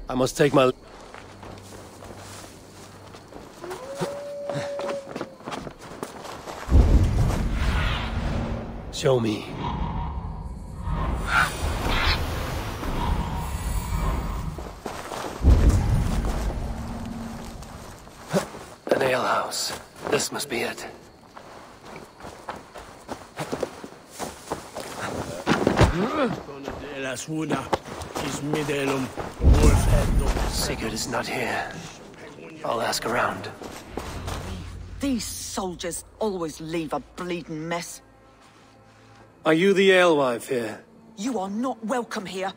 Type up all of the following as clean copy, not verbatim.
I must take my... Show me. An alehouse. This must be it. Sigurd is not here. I'll ask around. These soldiers always leave a bleeding mess. Are you the alewife here? You are not welcome here.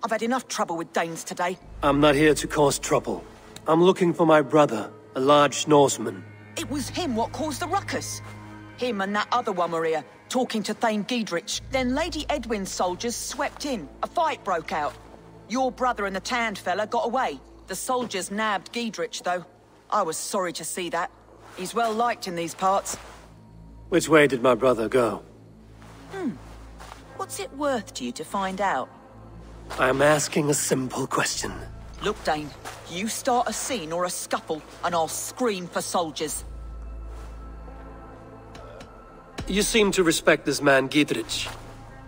I've had enough trouble with Danes today. I'm not here to cause trouble. I'm looking for my brother, a large Norseman. It was him what caused the ruckus. Him and that other one were here, talking to Thane Giedrich. Then Lady Edwin's soldiers swept in. A fight broke out. Your brother and the tanned fella got away. The soldiers nabbed Giedrich, though. I was sorry to see that. He's well liked in these parts. Which way did my brother go? What's it worth to you to find out? I'm asking a simple question. Look, Dane, you start a scene or a scuffle, and I'll scream for soldiers. You seem to respect this man, Giedrich.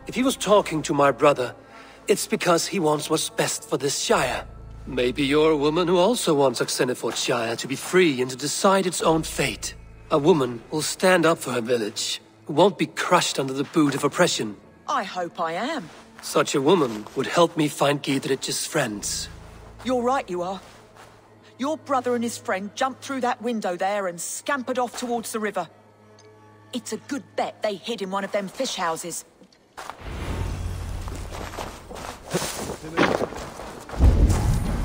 If he was talking to my brother, it's because he wants what's best for this Shire. Maybe you're a woman who also wants Oxenford Shire to be free and to decide its own fate. A woman who'll stand up for her village, who won't be crushed under the boot of oppression. I hope I am. Such a woman would help me find Giedrich's friends. You're right, you are. Your brother and his friend jumped through that window there and scampered off towards the river. It's a good bet they hid in one of them fish houses.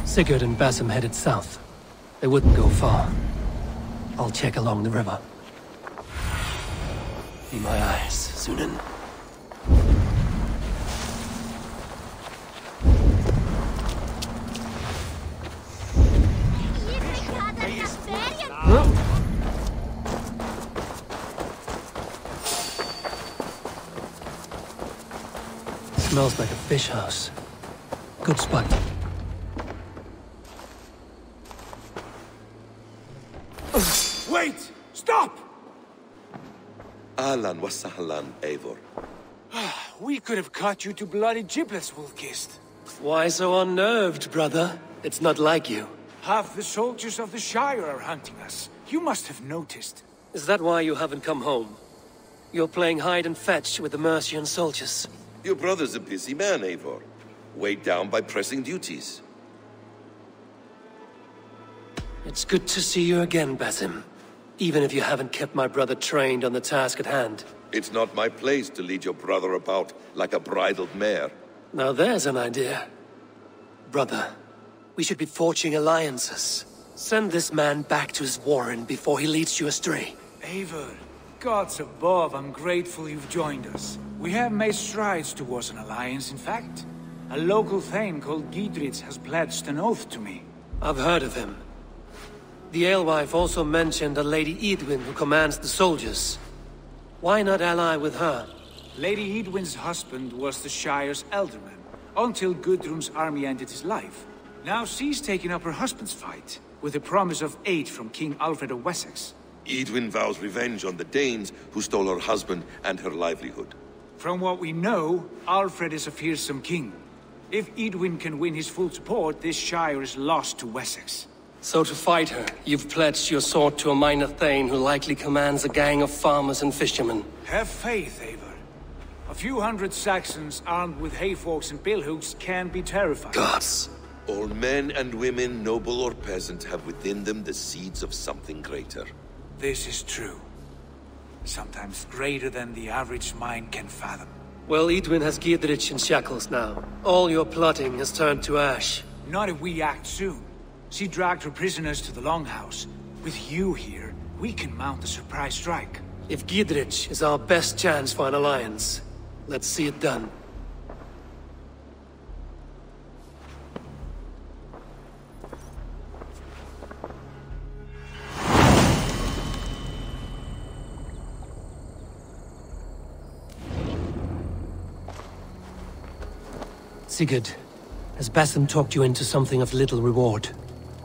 Sigurd and Basim headed south. They wouldn't go far. I'll check along the river. Be my eyes, Sunan. Smells like a fish house. Good spot. Wait! Stop! Ahlan wa sahlan, Eivor. We could have cut you to bloody giblets, Wolf-Kissed. Why so unnerved, brother? It's not like you. Half the soldiers of the Shire are hunting us. You must have noticed. Is that why you haven't come home? You're playing hide and fetch with the Mercian soldiers. Your brother's a busy man, Eivor. Weighed down by pressing duties. It's good to see you again, Basim. Even if you haven't kept my brother trained on the task at hand. It's not my place to lead your brother about like a bridled mare. Now there's an idea. Brother, we should be forging alliances. Send this man back to his warren before he leads you astray. Eivor, gods above, I'm grateful you've joined us. We have made strides towards an alliance, in fact. A local thane called Giedrich has pledged an oath to me. I've heard of him. The alewife also mentioned a Lady Edwin who commands the soldiers. Why not ally with her? Lady Edwin's husband was the Shire's elderman, until Gudrun's army ended his life. Now she's taken up her husband's fight, with the promise of aid from King Alfred of Wessex. Edwin vows revenge on the Danes who stole her husband and her livelihood. From what we know, Alfred is a fearsome king. If Edwin can win his full support, this Shire is lost to Wessex. So to fight her, you've pledged your sword to a minor thane who likely commands a gang of farmers and fishermen. Have faith, Eivor. A few hundred Saxons armed with hayforks and billhooks can be terrifying. Gods. All men and women, noble or peasant, have within them the seeds of something greater. This is true. Sometimes greater than the average mind can fathom. Well, Edwin has Giedrich in shackles now. All your plotting has turned to ash. Not if we act soon. She dragged her prisoners to the Longhouse. With you here, we can mount a surprise strike. If Giedrich is our best chance for an alliance, let's see it done. Sigurd, Has Basim talked you into something of little reward?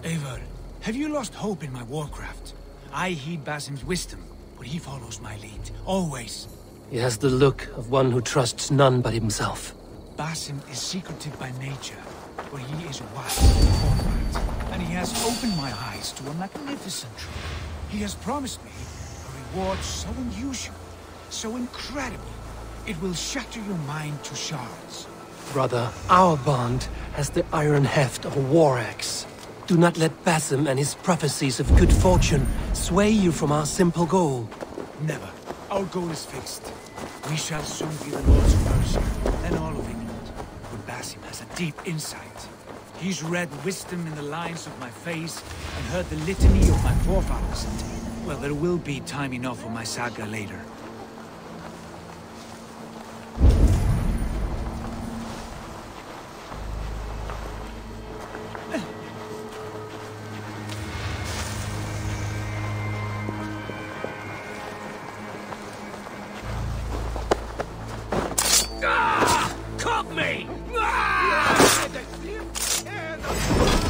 Eivor, have you lost hope in my warcraft? I heed Basim's wisdom, but he follows my lead, always. He has the look of one who trusts none but himself. Basim is secretive by nature, but he is wise and forthright, and he has opened my eyes to a magnificent truth. He has promised me a reward so unusual, so incredible, it will shatter your mind to shards. Brother, our bond has the iron heft of a war axe. Do not let Basim and his prophecies of good fortune sway you from our simple goal. Never. Our goal is fixed. We shall soon be the lords of Mercia, then all of England. But Basim has a deep insight. He's read wisdom in the lines of my face and heard the litany of my forefathers. And, well, there will be time enough for my saga later.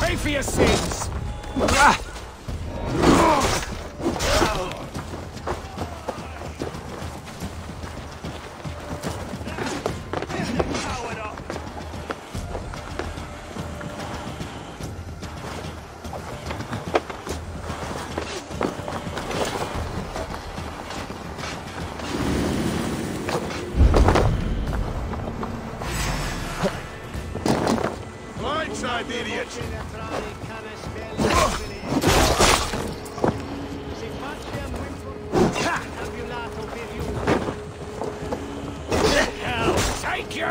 Pay for your sins! Blindside, idiot! Hell, take you!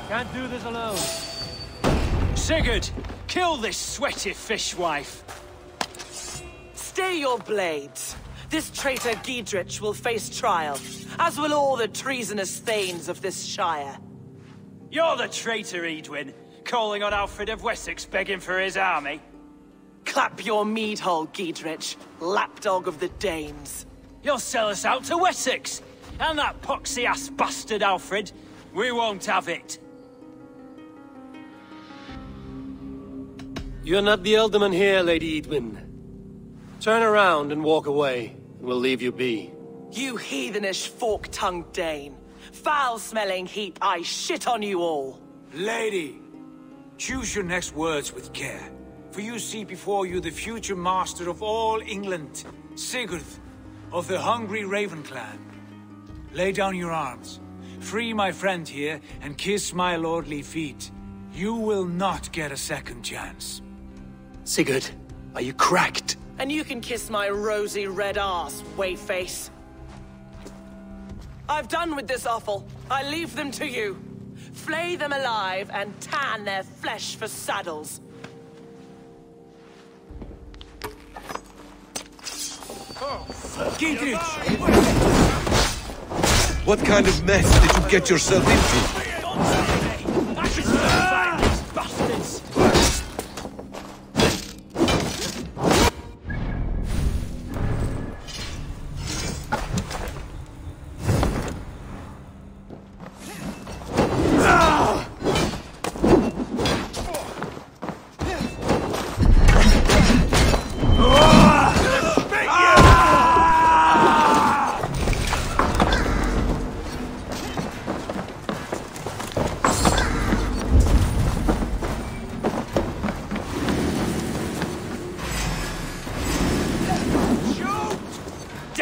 Can't do this alone. Sigurd, kill this sweaty fishwife. Stay your blades. This traitor Giedrich will face trial, as will all the treasonous thanes of this shire. You're the traitor, Edwin, calling on Alfred of Wessex begging for his army. Clap your mead hole, Giedrich, lapdog of the Danes. You'll sell us out to Wessex, and that poxy-ass bastard Alfred. We won't have it. You're not the alderman here, Lady Edwin. Turn around and walk away, and we'll leave you be. You heathenish fork-tongued Dane. Foul-smelling heap, I shit on you all. Lady, choose your next words with care, for you see before you the future master of all England, Sigurd, of the hungry Raven clan. Lay down your arms, free my friend here, and kiss my lordly feet. You will not get a second chance. Sigurd, are you cracked? And you can kiss my rosy red arse, wayface. I've done with this offal. I leave them to you. Flay them alive and tan their flesh for saddles. Giedrich! What kind of mess did you get yourself into? Bastards!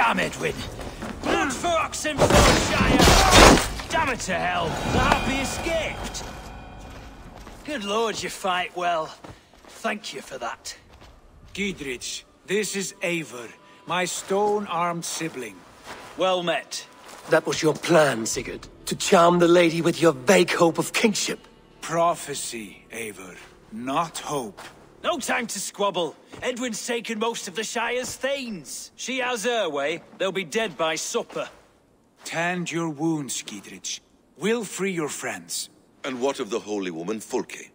Damn Edwin! Blood for Oxenfordshire! Damn it to hell! The happy escaped! Good lord, you fight well. Thank you for that. Gidrich, this is Eivor, my stone-armed sibling. Well met. That was your plan, Sigurd? To charm the lady with your vague hope of kingship? Prophecy, Eivor, not hope. No time to squabble. Edwin's taken most of the Shire's thanes. She has her way. They'll be dead by supper. Tend your wounds, Gidrich. We'll free your friends. And what of the holy woman Fulke?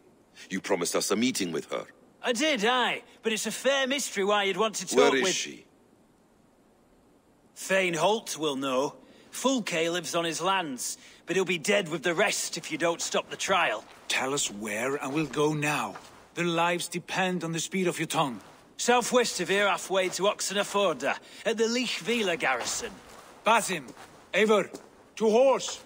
You promised us a meeting with her. I did, aye. But it's a fair mystery why you'd want to talk Where with... is she? Thane Holt will know. Fulke lives on his lands, but he'll be dead with the rest if you don't stop the trial. Tell us where, and we'll go now. Their lives depend on the speed of your tongue. Southwest of here, halfway to Oxenford, at the Leah Garrison. Basim, Eivor, to horse!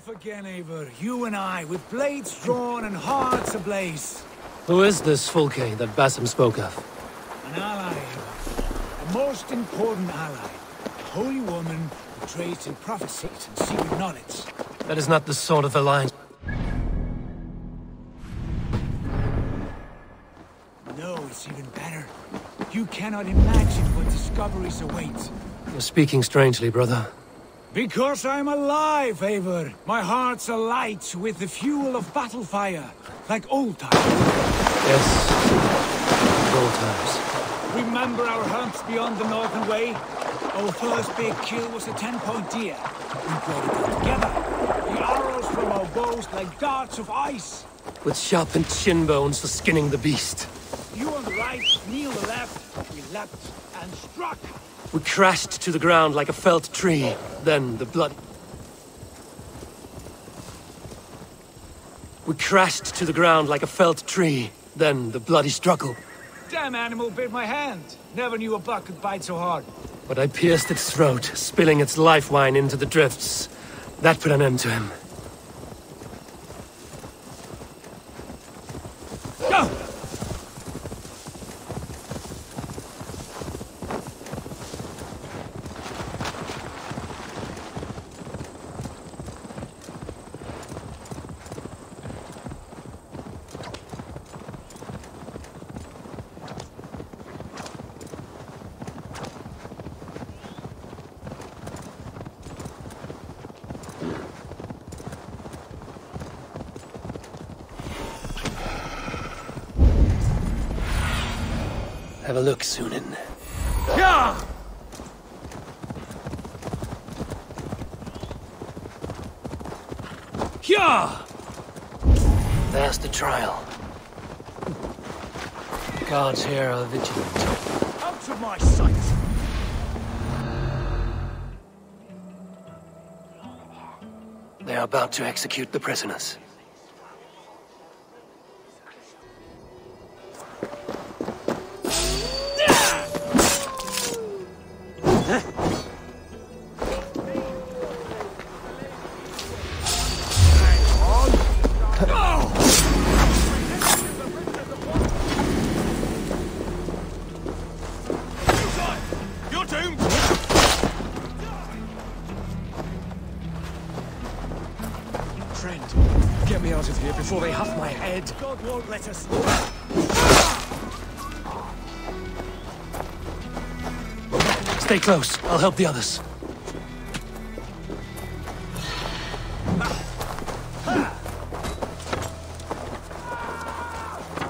Again, Eivor, you and I, with blades drawn and hearts ablaze. Who is this Fulke that Basim spoke of? An ally, Eivor. A most important ally. A holy woman who trades in prophecies and secret knowledge. That is not the sort of alliance. No, it's even better. You cannot imagine what discoveries await. You're speaking strangely, brother. Because I'm alive, Eivor. My heart's alight with the fuel of battle fire, like old times. Yes, old times. Remember our hunts beyond the Northern Way? Our first big kill was a 10-point deer. We brought it all together. The arrows from our bows like darts of ice. With sharpened shin bones for skinning the beast. You on the right, me on the left. We leapt and struck. We crashed to the ground like a felled tree. Then the blood... We crashed to the ground like a felled tree. Then the bloody struggle. Damn animal bit my hand. Never knew a buck could bite so hard. But I pierced its throat, spilling its life wine into the drifts. That put an end to him. Go! Have a look, Sunan. Yeah! Yeah! There's the trial. Guards here are vigilant. Out of my sight! They are about to execute the prisoners. Get me out of here before they huff my head. God won't let us. Stay close. I'll help the others.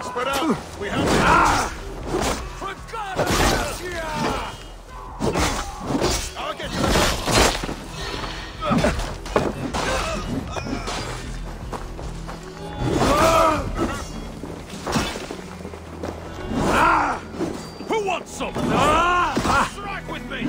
Spread out. We have For God, I'll get you. who wants some? Strike with me.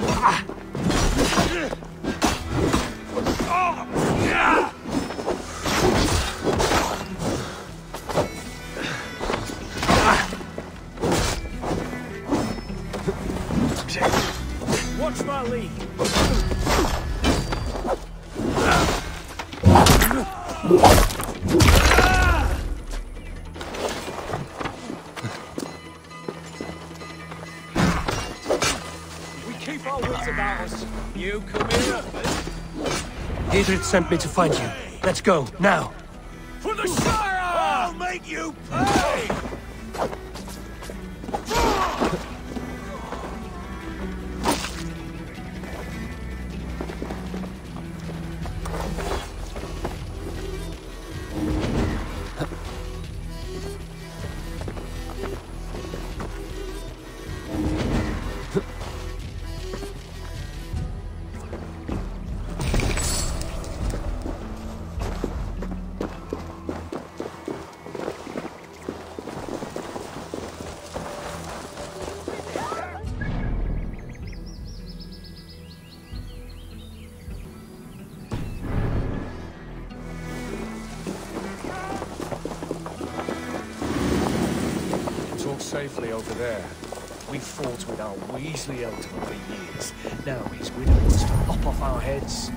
my lead. We keep our wits about us. You come here. Dietrich sent me to find you. Let's go, now. For the Shire! I'll make you pay! Safely over there. We fought with our Weasley elder for years. Now his widow wants to lop off our heads.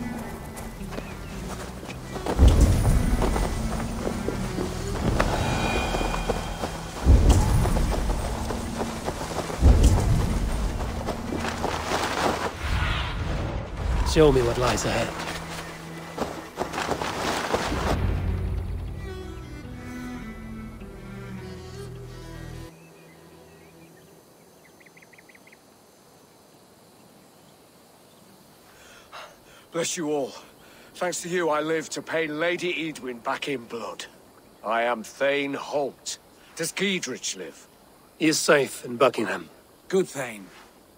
Show me what lies ahead. Bless you all. Thanks to you, I live to pay Lady Edwin back in blood. I am Thane Holt. Does Giedrich live? He is safe in Buckingham. Good, Thane.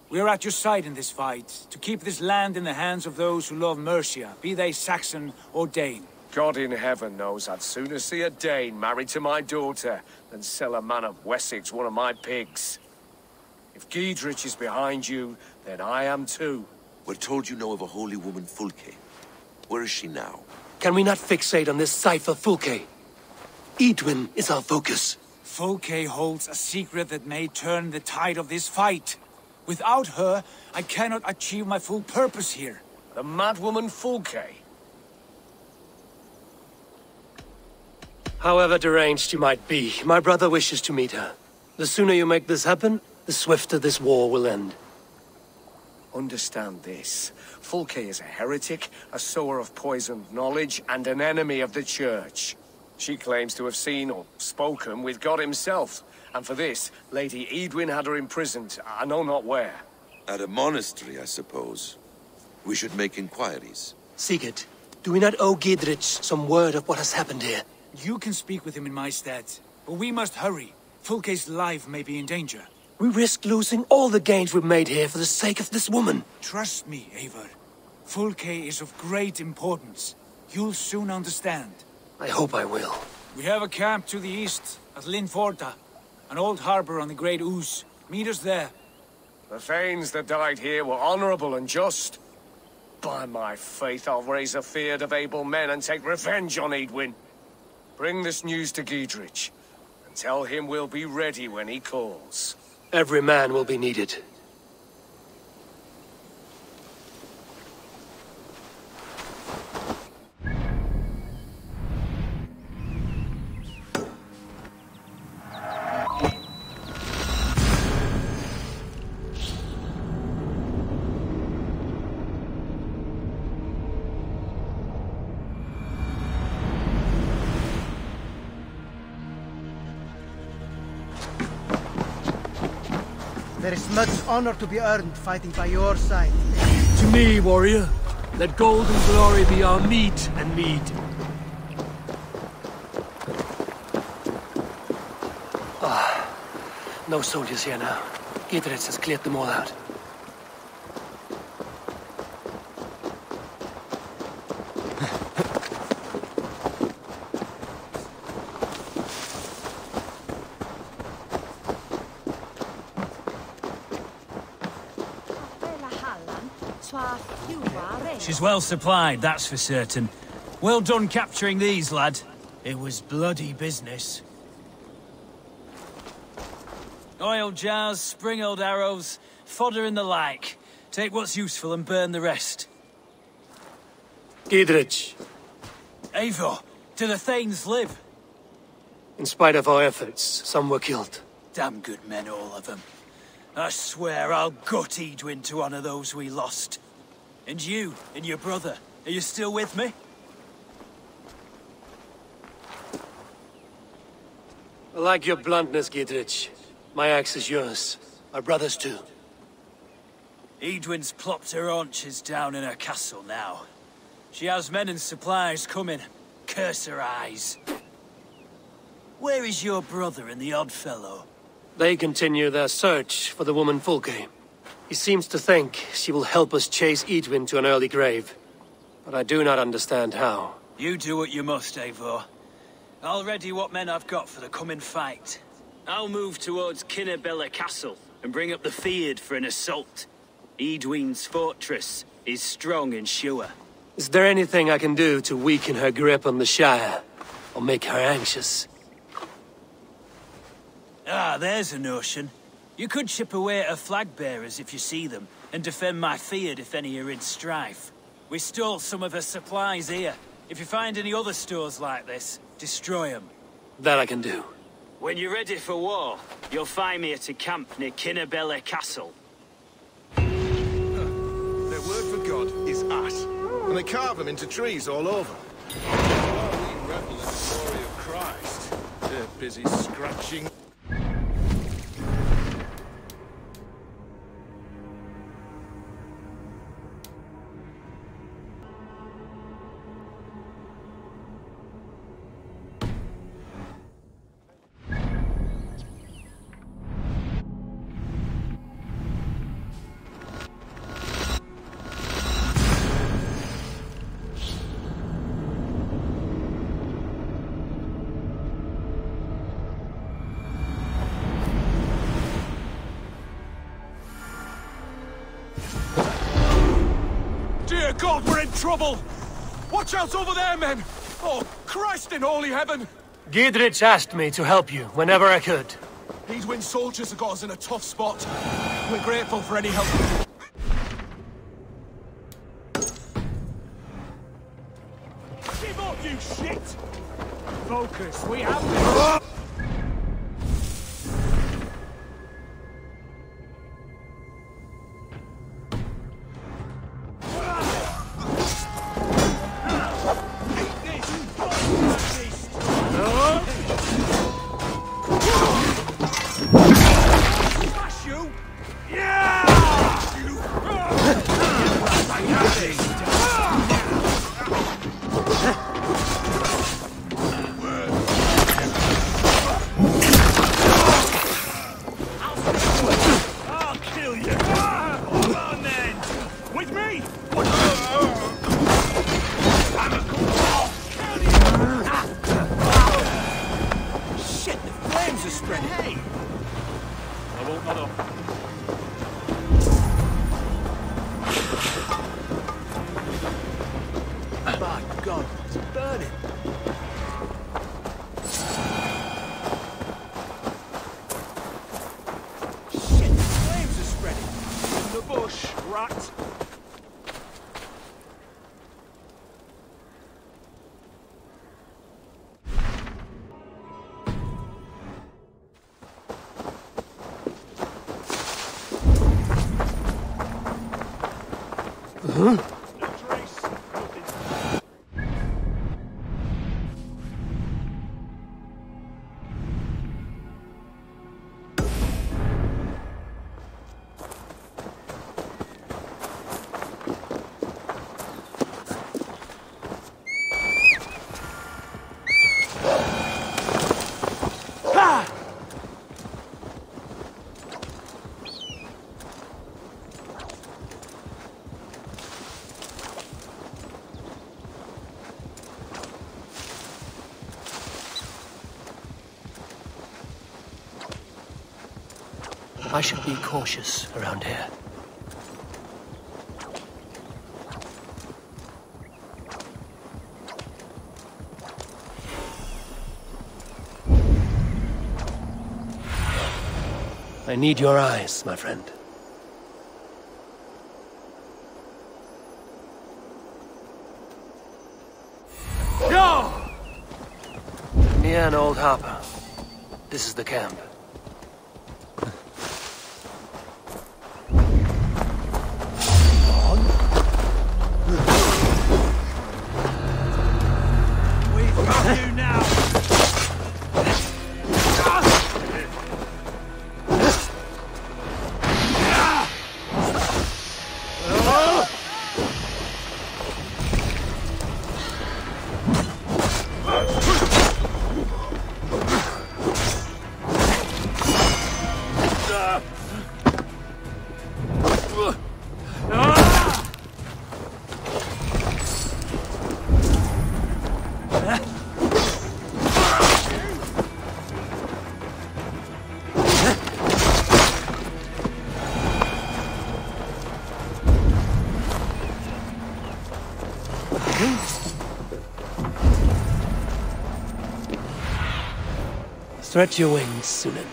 We are at your side in this fight, to keep this land in the hands of those who love Mercia, be they Saxon or Dane. God in heaven knows I'd sooner see a Dane married to my daughter than sell a man of Wessex one of my pigs. If Giedrich is behind you, then I am too. We're told you know of a holy woman, Fulke. Where is she now? Can we not fixate on this cipher, Fulke? Edwin is our focus. Fulke holds a secret that may turn the tide of this fight. Without her, I cannot achieve my full purpose here. The madwoman Fulke? However deranged you might be, my brother wishes to meet her. The sooner you make this happen, the swifter this war will end. Understand this. Fulke is a heretic, a sower of poisoned knowledge, and an enemy of the Church. She claims to have seen or spoken with God himself, and for this, Lady Edwin had her imprisoned, I know not where. At a monastery, I suppose. We should make inquiries. Sigurd, do we not owe Giedrich some word of what has happened here? You can speak with him in my stead, but we must hurry. Fulke's life may be in danger. We risk losing all the gains we've made here for the sake of this woman. Trust me, Eivor. Fulke is of great importance. You'll soon understand. I hope I will. We have a camp to the east, at Linforta. An old harbor on the Great Ouse. Meet us there. The Thanes that died here were honorable and just. By my faith, I'll raise a feared of able men and take revenge on Edwin. Bring this news to Giedrich, and tell him we'll be ready when he calls. Every man will be needed. There is much honor to be earned fighting by your side. To me, warrior, let gold and glory be our meat and mead. No soldiers here now. Giedrich has cleared them all out. She's well supplied, that's for certain. Well done capturing these, lad. It was bloody business. Oil jars, spring-oiled arrows, fodder and the like. Take what's useful and burn the rest. Giedrich, Eivor, do the Thanes live? in spite of our efforts, some were killed. Damn good men, all of them. I swear I'll gut Edwin to honor those we lost. And you, and your brother, are you still with me? I like your bluntness, Giedrich. My axe is yours. My brother's too. Edwin's plopped her haunches down in her castle now. She has men and supplies coming. Curse her eyes. Where is your brother and the odd fellow? They continue their search for the woman Fulke. He seems to think she will help us chase Edwin to an early grave. But I do not understand how. You do what you must, Eivor. I'll ready what men I've got for the coming fight. I'll move towards Kinnabella Castle and bring up the Fyrd for an assault. Edwin's fortress is strong and sure. Is there anything I can do to weaken her grip on the Shire? Or make her anxious? Ah, there's a notion. You could chip away at her flag-bearers if you see them, and defend my Fyrd if any are in strife. We stole some of her supplies here. If you find any other stores like this, destroy them. That I can do. When you're ready for war, you'll find me at a camp near Kinnabella Castle. Their word for God is ass, and they carve them into trees all over. While we revel in the glory of Christ, they're busy scratching. Dear God, we're in trouble! Watch out over there, men! Oh, Christ in holy heaven! Giedrich asked me to help you whenever I could. Edwin's soldiers have got us in a tough spot. We're grateful for any help. Give up, you shit! Focus, we have this. I should be cautious around here. I need your eyes, my friend. Leah and Old Harper. This is the camp. We've got you now! Stretch your wings, Sunan.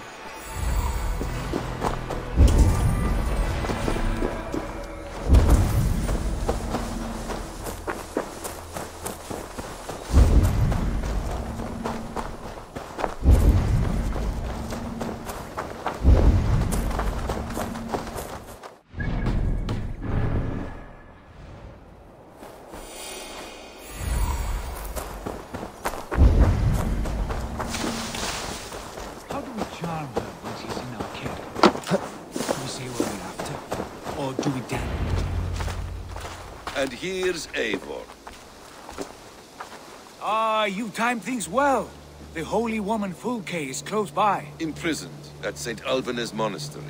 And here's Eivor. Ah, you timed things well. The holy woman Fulke is close by. Imprisoned at St. Albanes Monastery,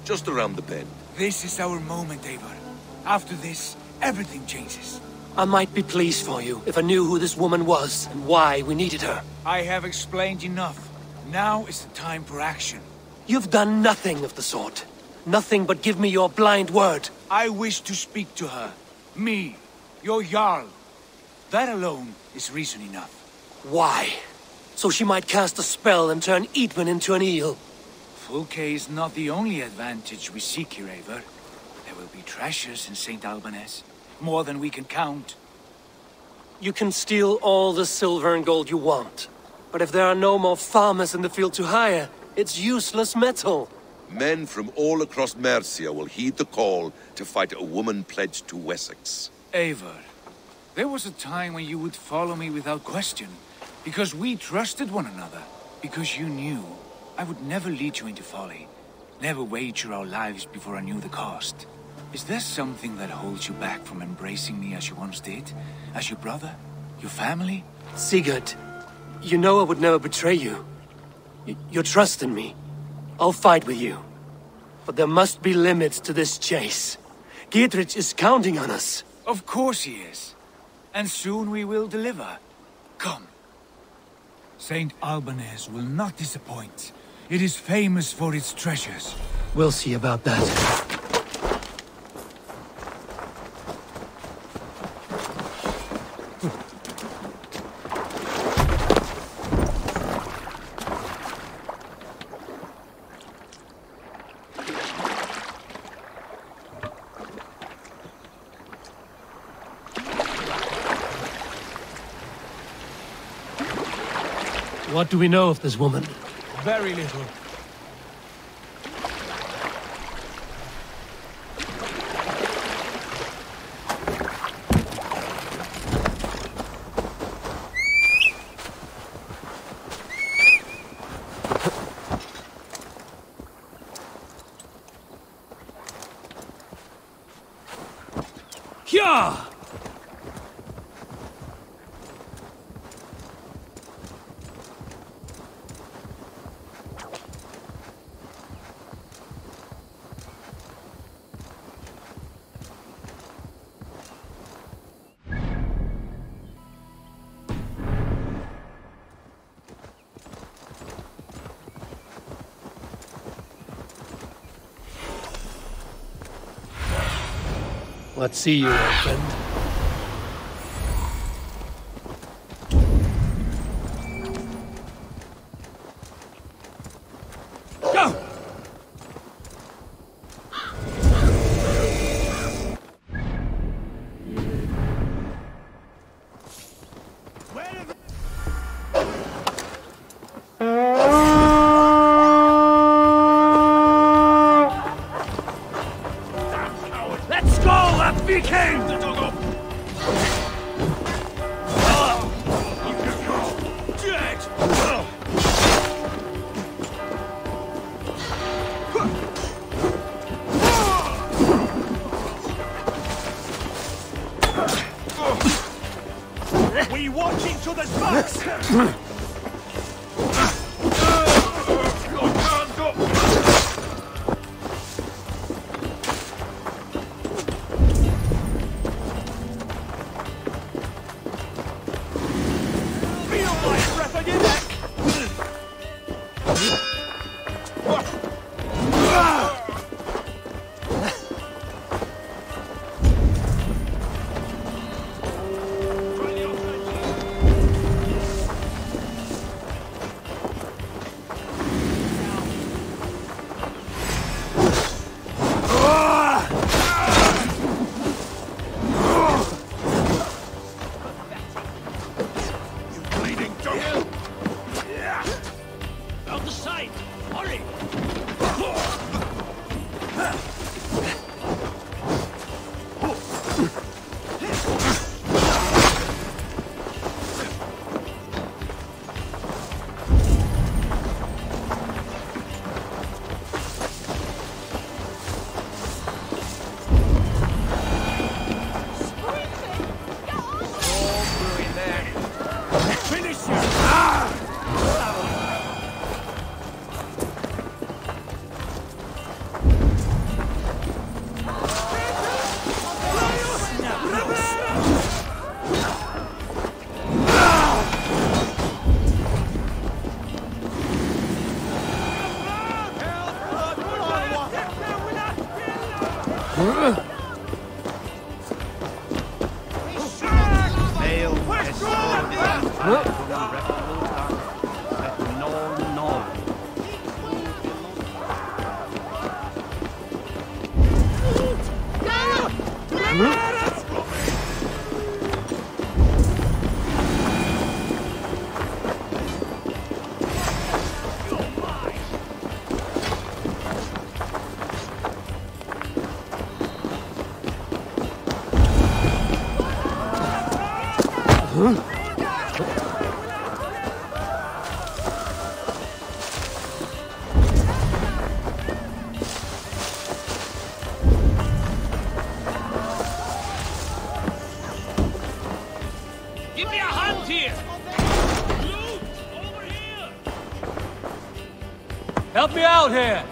just around the bend. This is our moment, Eivor. After this, everything changes. I might be pleased for you if I knew who this woman was and why we needed her. I have explained enough. Now is the time for action. You've done nothing of the sort. Nothing but give me your blind word. I wish to speak to her. Me, your Jarl. That alone is reason enough. Why? So she might cast a spell and turn Eatman into an eel. Fulke is not the only advantage we seek here, Eivor. There will be treasures in St. Albanes. More than we can count. You can steal all the silver and gold you want. But if there are no more farmers in the field to hire, it's useless metal. Men from all across Mercia will heed the call to fight a woman pledged to Wessex. Eivor, there was a time when you would follow me without question. Because we trusted one another. Because you knew I would never lead you into folly. Never wager our lives before I knew the cost. Is there something that holds you back from embracing me as you once did? As your brother? Your family? Sigurd, you know I would never betray you. Your trust in me. I'll fight with you. But there must be limits to this chase. Giedrich is counting on us. Of course he is. And soon we will deliver. Come. St. Albanes will not disappoint. It is famous for its treasures. We'll see about that. What do we know of this woman? Very little. Hyah! Let's see you, old friend. Go! watch each other's backs! Feel my breath on your neck! Give me a hand here! Loot! Over here! Help me out here!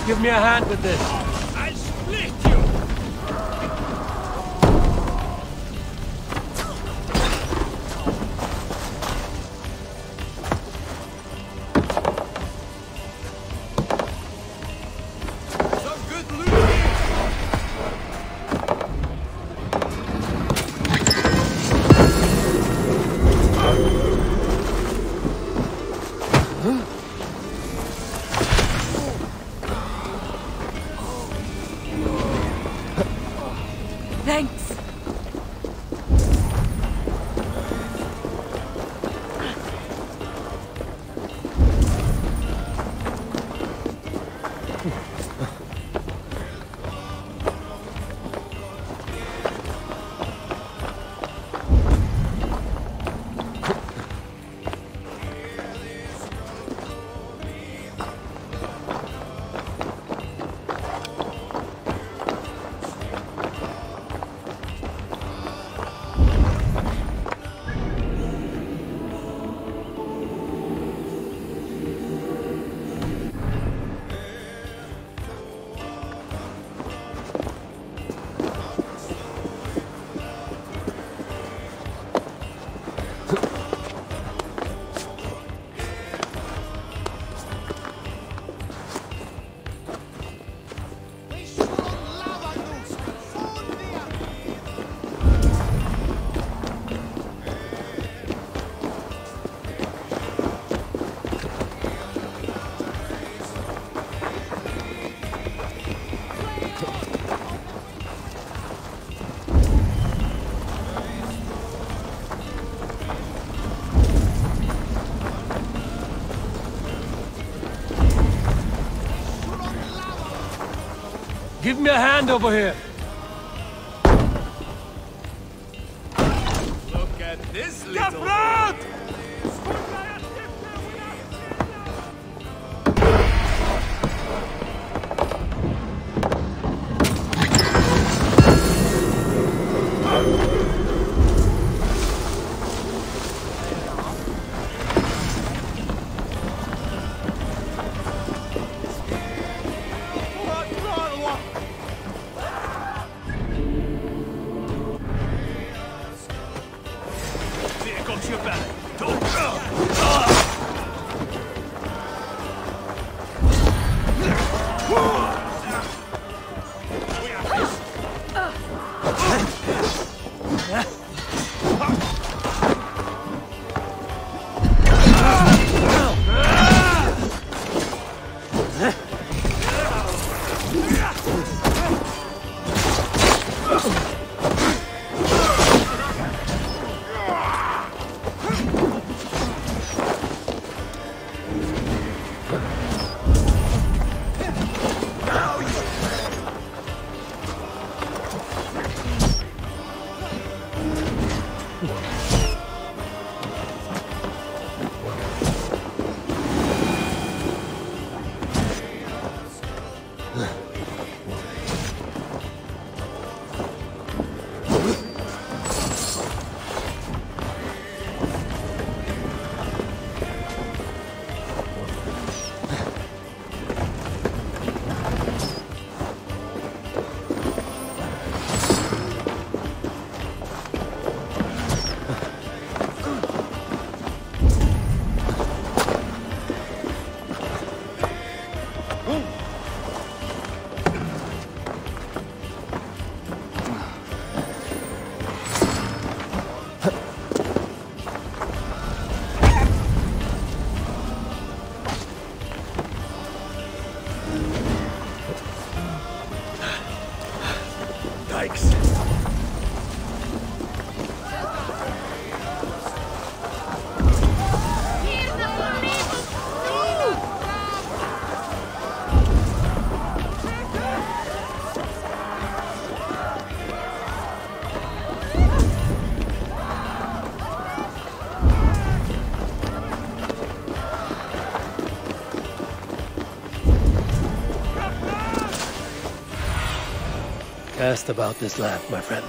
Give me a hand with this. I'll split you! Some good loot here! Thanks. Give me a hand over here. Look at this little... Cast about this land, my friend.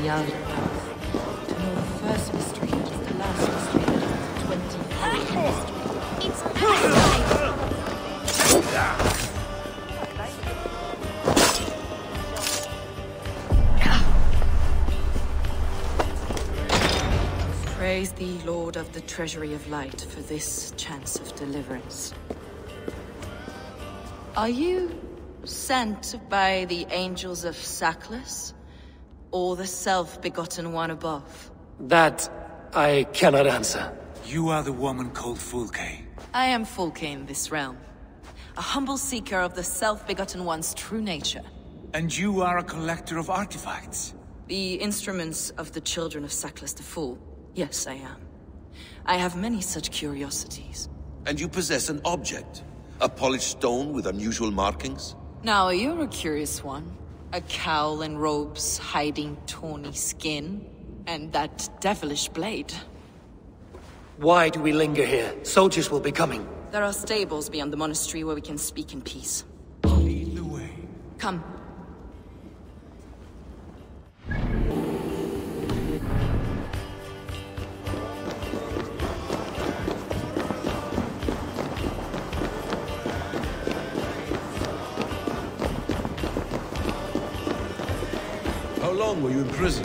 Yard path. To know the first mystery is the last mystery that is the 24th mystery. It's nighttime! Praise thee, Lord of the Treasury of Light, for this chance of deliverance. Are you sent by the angels of Sackless, or the self-begotten one above? That I cannot answer. You are the woman called Fulke. I am Fulke in this realm, a humble seeker of the self-begotten one's true nature. And you are a collector of artifacts. The instruments of the children of Sackless the Fool. Yes, I am. I have many such curiosities. And you possess an object? A polished stone with unusual markings? Now, you're a curious one. A cowl and robes hiding tawny skin, and that devilish blade. Why do we linger here? Soldiers will be coming. There are stables beyond the monastery where we can speak in peace. Lead the way. Come. How long were you in prison?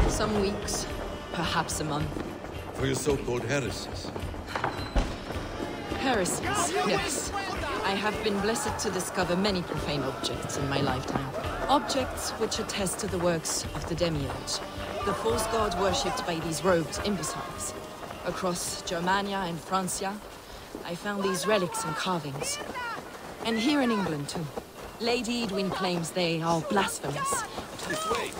Some weeks, perhaps a month. For your so-called heresies? Heresies, yes. I have been blessed to discover many profane objects in my lifetime. Objects which attest to the works of the demiurge, the false god worshipped by these robed imbeciles. Across Germania and Francia, I found these relics and carvings. And here in England, too. Lady Edwin claims they are blasphemous. This way!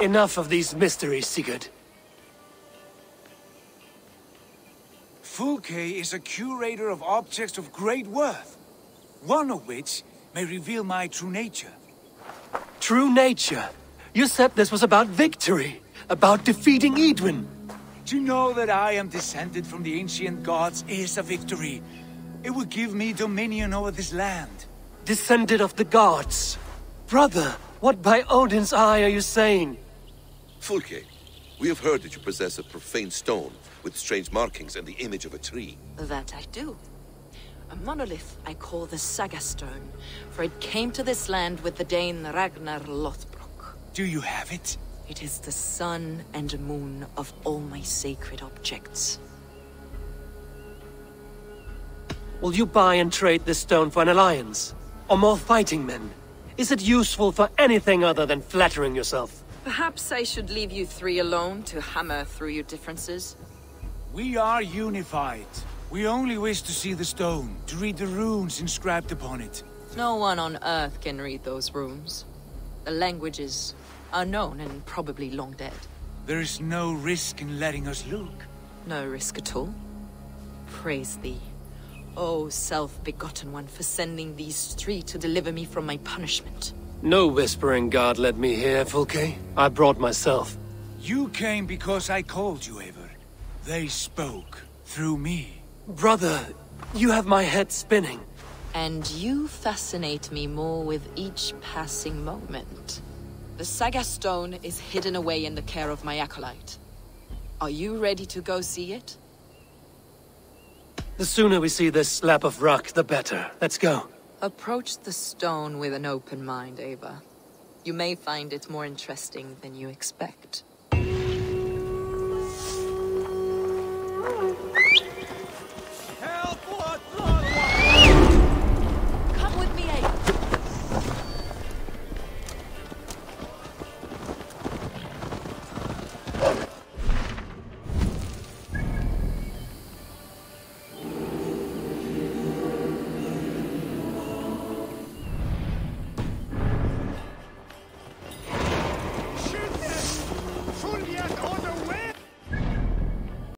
Enough of these mysteries, Sigurd. Fulke is a curator of objects of great worth, one of which may reveal my true nature. True nature? You said this was about victory, about defeating Edwin. To know that I am descended from the ancient gods is a victory. It would give me dominion over this land. Descended of the gods. Brother, what by Odin's eye are you saying? Fulke, we have heard that you possess a profane stone with strange markings and the image of a tree. That I do. A monolith I call the Saga Stone, for it came to this land with the Dane Ragnar Lothbrok. Do you have it? It is the sun and moon of all my sacred objects. Will you buy and trade this stone for an alliance? Or more fighting men? Is it useful for anything other than flattering yourself? Perhaps I should leave you three alone to hammer through your differences? We are unified. We only wish to see the stone, to read the runes inscribed upon it. No one on Earth can read those runes. The languages are known and probably long dead. There is no risk in letting us look. No risk at all. Praise thee, O self-begotten one, for sending these three to deliver me from my punishment. No whispering god led me here, Fulke. I brought myself. You came because I called you, Eivor. They spoke through me. Brother, you have my head spinning. And you fascinate me more with each passing moment. The Saga Stone is hidden away in the care of my acolyte. Are you ready to go see it? The sooner we see this slab of rock, the better. Let's go. Approach the stone with an open mind, Ava. You may find it more interesting than you expect.